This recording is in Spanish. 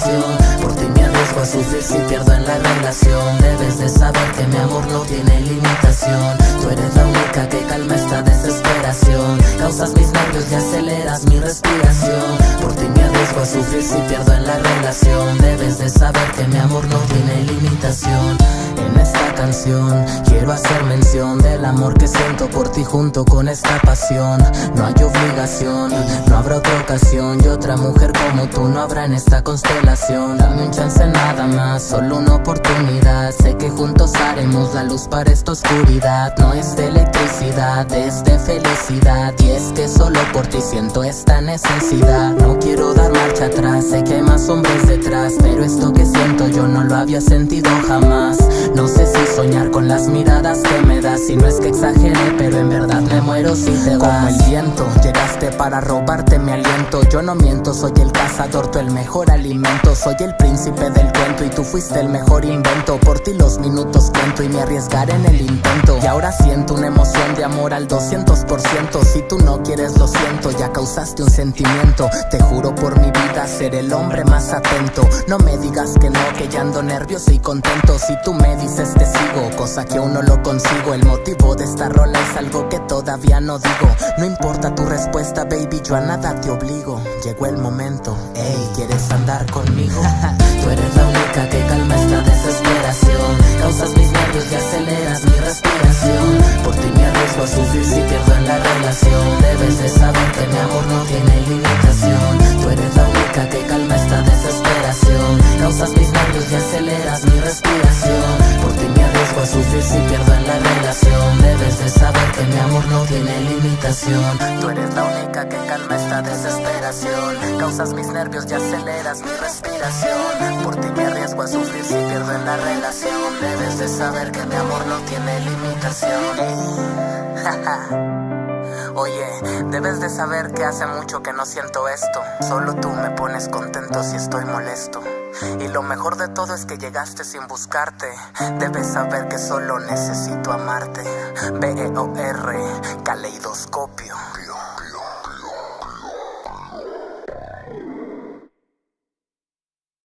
desesperación. Por ti me arriesgo a sufrir si pierdo en la relación. Debes de saber que mi amor no tiene limitación. Tú eres la única que calma esta desesperación. Causas mis nervios y aceleras mi respiración. Por ti me arriesgo a sufrir si pierdo en la relación. Debes de saber que mi amor no tiene limitación. En esta canción quiero hacer mención del amor que siento por ti junto con esta pasión. No hay obligación, no habrá otra ocasión y otra mujer como tú no habrá en esta constelación. Dame un chance nada más, solo una oportunidad. Sé que juntos haremos la luz para esta oscuridad. No es de electricidad, es de felicidad. Y es que solo por ti siento esta necesidad. No quiero dar marcha atrás, sé que hay más hombres detrás, pero esto que siento yo no lo había sentido jamás. No sé si soñar con las miradas que me das, si no es que exageré, pero en verdad me muero si te vas. Como el viento, llegaste para robarte mi aliento. Yo no miento, soy el cazador, tú el mejor alimento. Soy el príncipe del cuento y tú fuiste el mejor invento. Por ti los minutos cuento y me arriesgaré en el intento. Y ahora siento una emoción de amor al 200%. Si tú no quieres lo siento, ya causaste un sentimiento. Te juro por mi vida ser el hombre más atento. No me digas que no, que ya ando nervioso y contento. Si tú me dices te sigo, cosa que aún no lo consigo. El motivo de esta rola es algo que todavía no digo. No importa tu respuesta, baby, yo a nada te obligo. Llegó el momento, ey, ¿quieres andar conmigo? Tú eres la única que calma esta desesperación. Causas mis nervios y aceleras mi respiración. Por ti me arriesgo a sufrir si pierdo en la relación. Debes de saber que mi amor no tiene limitación. Tú eres la única que calma esta desesperación. Causas mis nervios y aceleras mi respiración. Por ti me arriesgo a sufrir si pierdo en la relación. Debes de saber que mi amor no tiene limitación. Tú eres la única que calma esta desesperación. Causas mis nervios y aceleras mi respiración. Por ti me arriesgo a sufrir si pierdo en la relación. Debes de saber que mi amor no tiene limitación. Oye, debes de saber que hace mucho que no siento esto. Solo tú me pones contento si estoy molesto. Y lo mejor de todo es que llegaste sin buscarte. Debes saber que solo necesito amarte. BEOR, Caleidoscopio.